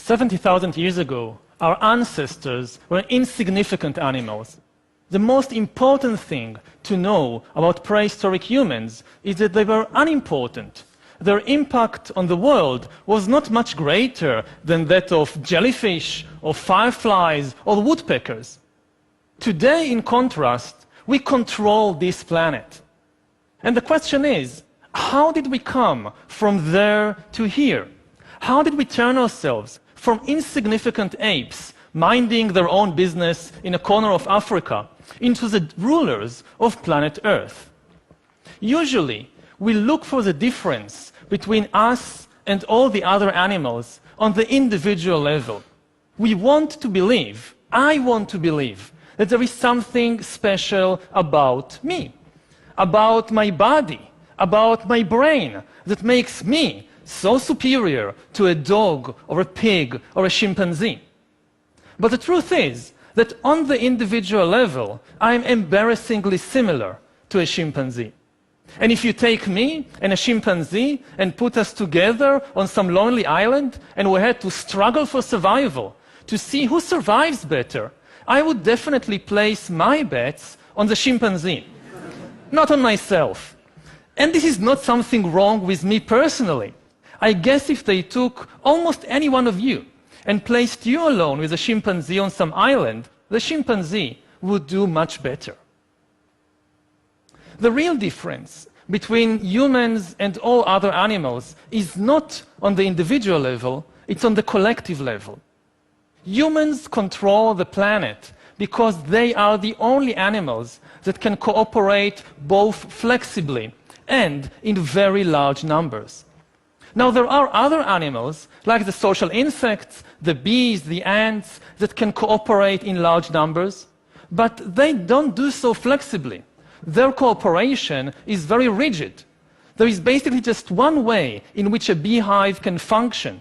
70,000 years ago, our ancestors were insignificant animals. The most important thing to know about prehistoric humans is that they were unimportant. Their impact on the world was not much greater than that of jellyfish, or fireflies, or woodpeckers. Today, in contrast, we control this planet. And the question is, how did we come from there to here? How did we turn ourselves from insignificant apes minding their own business in a corner of Africa into the rulers of planet Earth? Usually, we look for the difference between us and all the other animals on the individual level. We want to believe, I want to believe, that there is something special about me, about my body, about my brain, that makes me so superior to a dog or a pig or a chimpanzee. But the truth is that on the individual level, I'm embarrassingly similar to a chimpanzee. And if you take me and a chimpanzee and put us together on some lonely island and we had to struggle for survival to see who survives better, I would definitely place my bets on the chimpanzee, not on myself. And this is not something wrong with me personally. I guess if they took almost any one of you and placed you alone with a chimpanzee on some island, the chimpanzee would do much better. The real difference between humans and all other animals is not on the individual level, it's on the collective level. Humans control the planet because they are the only animals that can cooperate both flexibly and in very large numbers. Now, there are other animals, like the social insects, the bees, the ants, that can cooperate in large numbers, but they don't do so flexibly. Their cooperation is very rigid. There is basically just one way in which a beehive can function.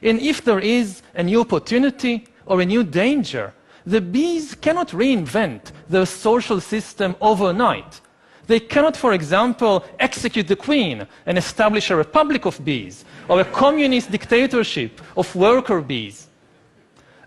And if there is a new opportunity or a new danger, the bees cannot reinvent their social system overnight. They cannot, for example, execute the queen and establish a republic of bees or a communist dictatorship of worker bees.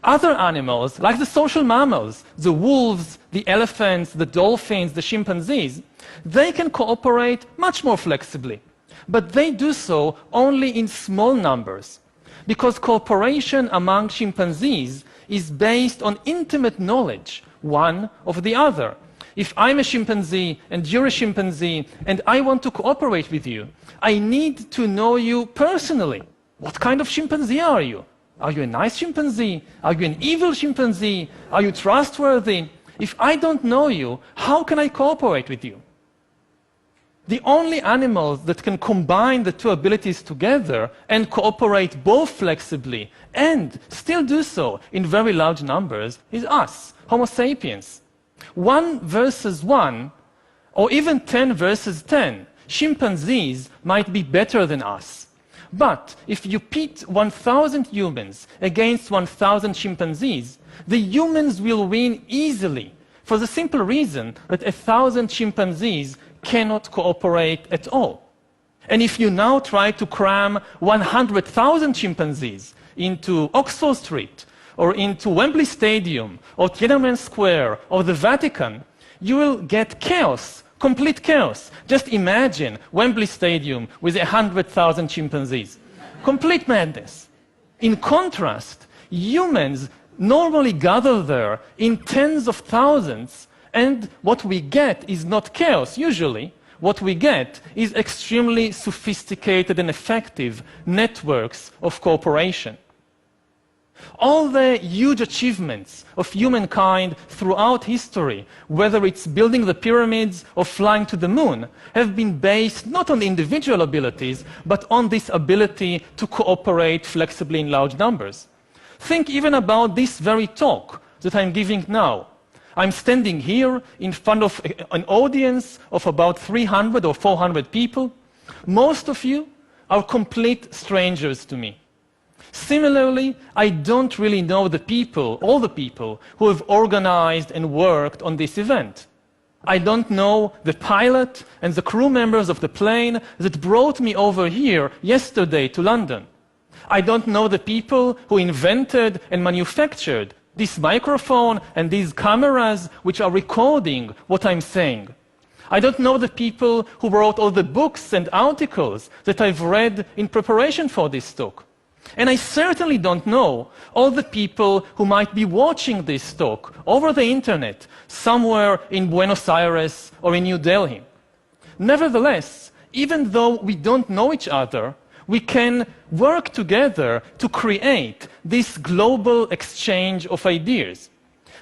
Other animals, like the social mammals, the wolves, the elephants, the dolphins, the chimpanzees, they can cooperate much more flexibly. But they do so only in small numbers, because cooperation among chimpanzees is based on intimate knowledge, one of the other. If I'm a chimpanzee and you're a chimpanzee and I want to cooperate with you, I need to know you personally. What kind of chimpanzee are you? Are you a nice chimpanzee? Are you an evil chimpanzee? Are you trustworthy? If I don't know you, how can I cooperate with you? The only animals that can combine the two abilities together and cooperate both flexibly and still do so in very large numbers is us, Homo sapiens. 1 versus 1, or even 10 versus 10, chimpanzees might be better than us. But if you pit 1,000 humans against 1,000 chimpanzees, the humans will win easily, for the simple reason that 1,000 chimpanzees cannot cooperate at all. And if you now try to cram 100,000 chimpanzees into Oxford Street, or into Wembley Stadium, or Tiananmen Square, or the Vatican, you will get chaos, complete chaos. Just imagine Wembley Stadium with 100,000 chimpanzees. Complete madness. In contrast, humans normally gather there in tens of thousands, and what we get is not chaos, usually. What we get is extremely sophisticated and effective networks of cooperation. All the huge achievements of humankind throughout history, whether it's building the pyramids or flying to the moon, have been based not on individual abilities, but on this ability to cooperate flexibly in large numbers. Think even about this very talk that I'm giving now. I'm standing here in front of an audience of about 300 or 400 people. Most of you are complete strangers to me. Similarly, I don't really know the people, all the people, who have organized and worked on this event. I don't know the pilot and the crew members of the plane that brought me over here yesterday to London. I don't know the people who invented and manufactured this microphone and these cameras which are recording what I'm saying. I don't know the people who wrote all the books and articles that I've read in preparation for this talk. And I certainly don't know all the people who might be watching this talk over the internet somewhere in Buenos Aires or in New Delhi. Nevertheless, even though we don't know each other, we can work together to create this global exchange of ideas.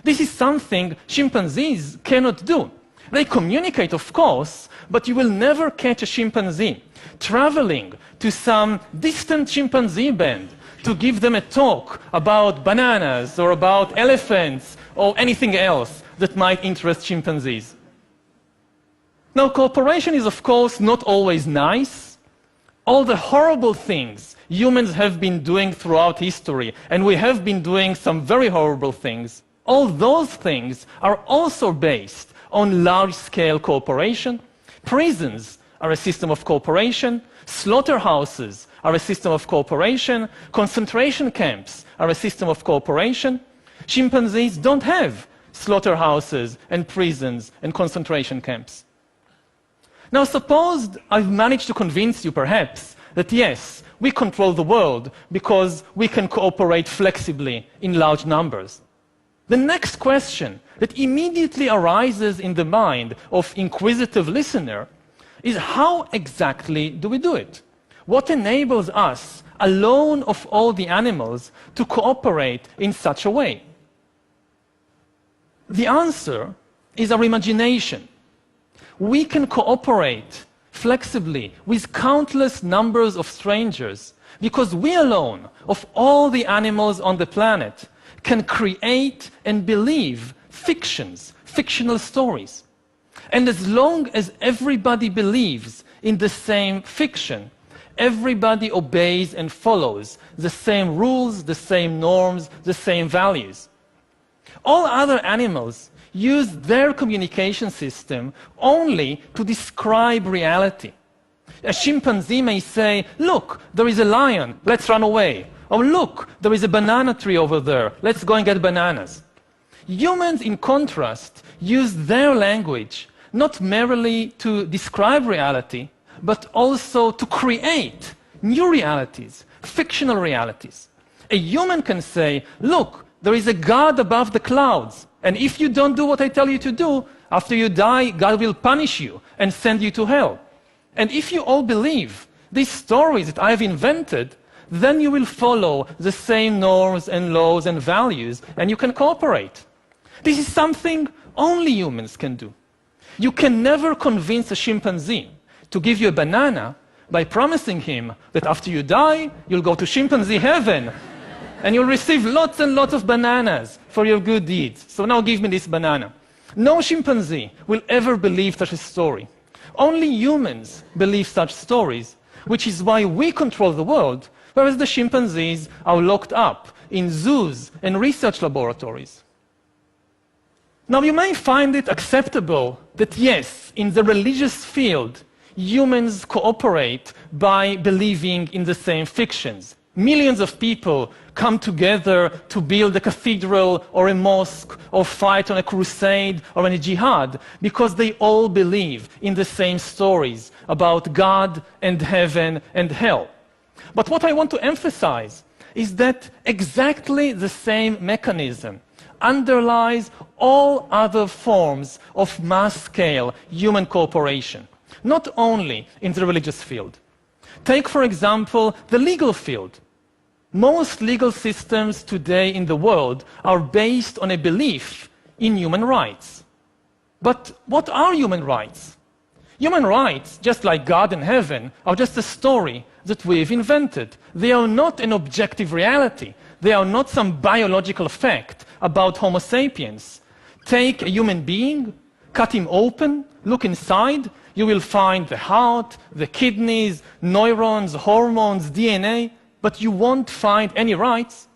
This is something chimpanzees cannot do. They communicate, of course, but you will never catch a chimpanzee traveling to some distant chimpanzee band to give them a talk about bananas or about elephants or anything else that might interest chimpanzees. Now, cooperation is, of course, not always nice. All the horrible things humans have been doing throughout history, and we have been doing some very horrible things, all those things are also based on large-scale cooperation. Prisons are a system of cooperation. Slaughterhouses are a system of cooperation. Concentration camps are a system of cooperation. Chimpanzees don't have slaughterhouses and prisons and concentration camps. Now, suppose I've managed to convince you, perhaps, that yes, we control the world because we can cooperate flexibly in large numbers. The next question that immediately arises in the mind of inquisitive listener is how exactly do we do it? What enables us, alone of all the animals, to cooperate in such a way? The answer is our imagination. We can cooperate flexibly with countless numbers of strangers because we alone, of all the animals on the planet, can create and believe fictional stories. And as long as everybody believes in the same fiction, everybody obeys and follows the same rules, the same norms, the same values. All other animals use their communication system only to describe reality. A chimpanzee may say, look, there is a lion, let's run away. Or look, there is a banana tree over there, let's go and get bananas. Humans, in contrast, use their language not merely to describe reality, but also to create new realities, fictional realities. A human can say, look, there is a God above the clouds, and if you don't do what I tell you to do, after you die, God will punish you and send you to hell. And if you all believe these stories that I've invented, then you will follow the same norms and laws and values, and you can cooperate. This is something only humans can do. You can never convince a chimpanzee to give you a banana by promising him that after you die, you'll go to chimpanzee heaven, and you'll receive lots and lots of bananas for your good deeds. So now give me this banana. No chimpanzee will ever believe such a story. Only humans believe such stories, which is why we control the world, whereas the chimpanzees are locked up in zoos and research laboratories. Now, you may find it acceptable that, yes, in the religious field, humans cooperate by believing in the same fictions. Millions of people come together to build a cathedral or a mosque or fight on a crusade or in a jihad because they all believe in the same stories about God and heaven and hell. But what I want to emphasize is that exactly the same mechanism underlies all other forms of mass-scale human cooperation, not only in the religious field. Take, for example, the legal field. Most legal systems today in the world are based on a belief in human rights. But what are human rights? Human rights, just like God and heaven, are just a story that we've invented. They are not an objective reality. They are not some biological fact about Homo sapiens. Take a human being, cut him open, look inside, you will find the heart, the kidneys, neurons, hormones, DNA, but you won't find any rights.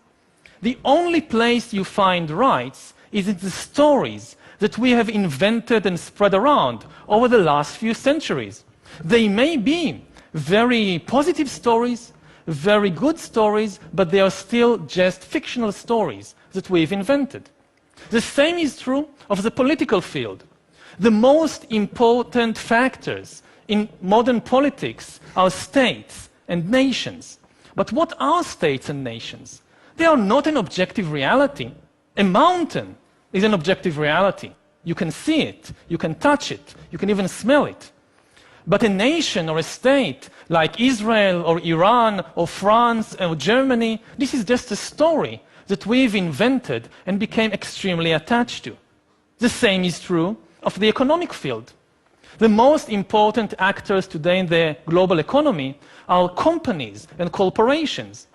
The only place you find rights is in the stories that we have invented and spread around over the last few centuries. They may be very positive stories, very good stories, but they are still just fictional stories that we've invented. The same is true of the political field. The most important factors in modern politics are states and nations. But what are states and nations? They are not an objective reality. A mountain is an objective reality. You can see it, you can touch it, you can even smell it. But a nation or a state like Israel or Iran or France or Germany, this is just a story that we've invented and became extremely attached to. The same is true of the economic field. The most important actors today in the global economy are companies and corporations.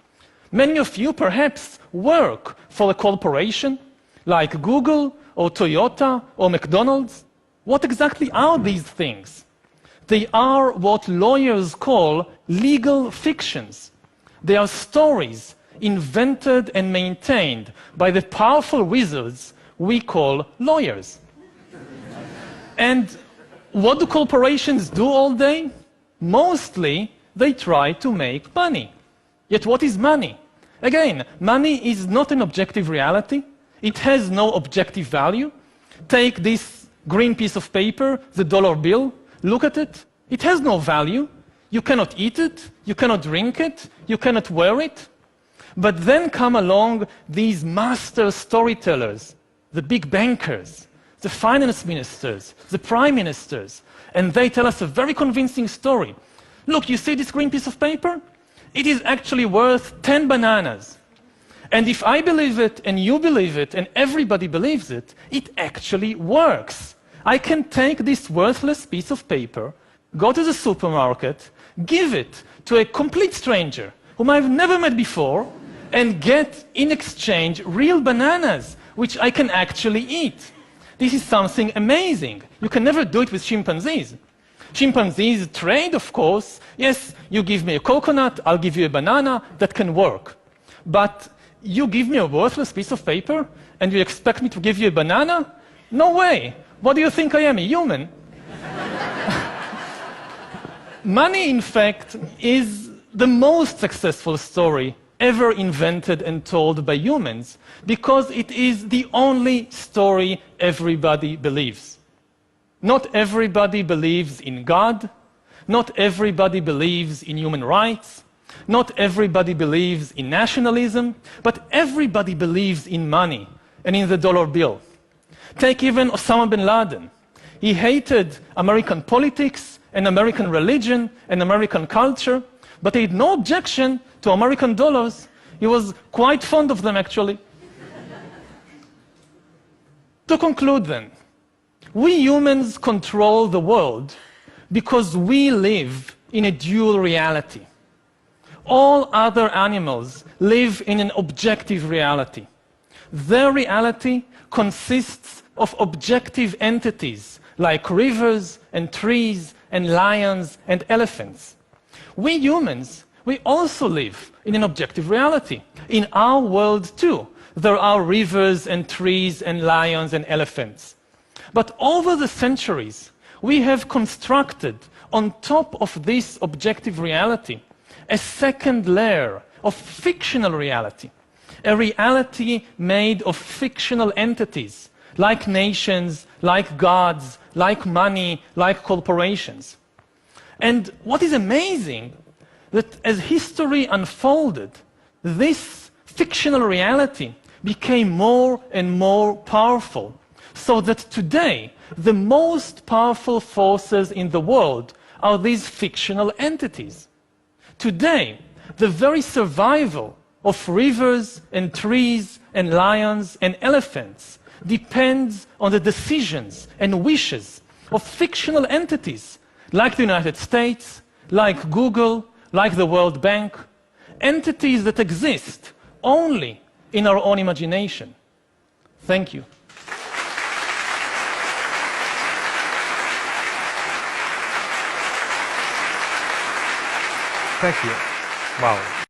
Many of you perhaps work for a corporation like Google or Toyota or McDonald's. What exactly are these things? They are what lawyers call legal fictions. They are stories invented and maintained by the powerful wizards we call lawyers. And what do corporations do all day? Mostly, they try to make money. Yet what is money? Again, money is not an objective reality. It has no objective value. Take this green piece of paper, the dollar bill, look at it. It has no value. You cannot eat it, you cannot drink it, you cannot wear it. But then come along these master storytellers, the big bankers, the finance ministers, the prime ministers, and they tell us a very convincing story. Look, you see this green piece of paper? It is actually worth 10 bananas. And if I believe it, and you believe it, and everybody believes it, it actually works. I can take this worthless piece of paper, go to the supermarket, give it to a complete stranger whom I've never met before, and get in exchange real bananas, which I can actually eat. This is something amazing. You can never do it with chimpanzees. Chimpanzees trade, of course. Yes, you give me a coconut, I'll give you a banana. That can work. But you give me a worthless piece of paper and you expect me to give you a banana? No way. What do you think I am, a human? Money, in fact, is the most successful story ever invented and told by humans because it is the only story everybody believes. Not everybody believes in God. Not everybody believes in human rights. Not everybody believes in nationalism. But everybody believes in money and in the dollar bill. Take even Osama bin Laden. He hated American politics and American religion and American culture, but he had no objection to American dollars. He was quite fond of them, actually. To conclude then, we humans control the world because we live in a dual reality. All other animals live in an objective reality. Their reality consists of objective entities like rivers and trees and lions and elephants. We humans, we also live in an objective reality. In our world too, there are rivers and trees and lions and elephants. But over the centuries, we have constructed on top of this objective reality a second layer of fictional reality, a reality made of fictional entities, like nations, like gods, like money, like corporations. And what is amazing, that as history unfolded, this fictional reality became more and more powerful, so that today, the most powerful forces in the world are these fictional entities. Today, the very survival of rivers and trees and lions and elephants depends on the decisions and wishes of fictional entities like the United States, like Google, like the World Bank, entities that exist only in our own imagination. Thank you. Thank you. Wow.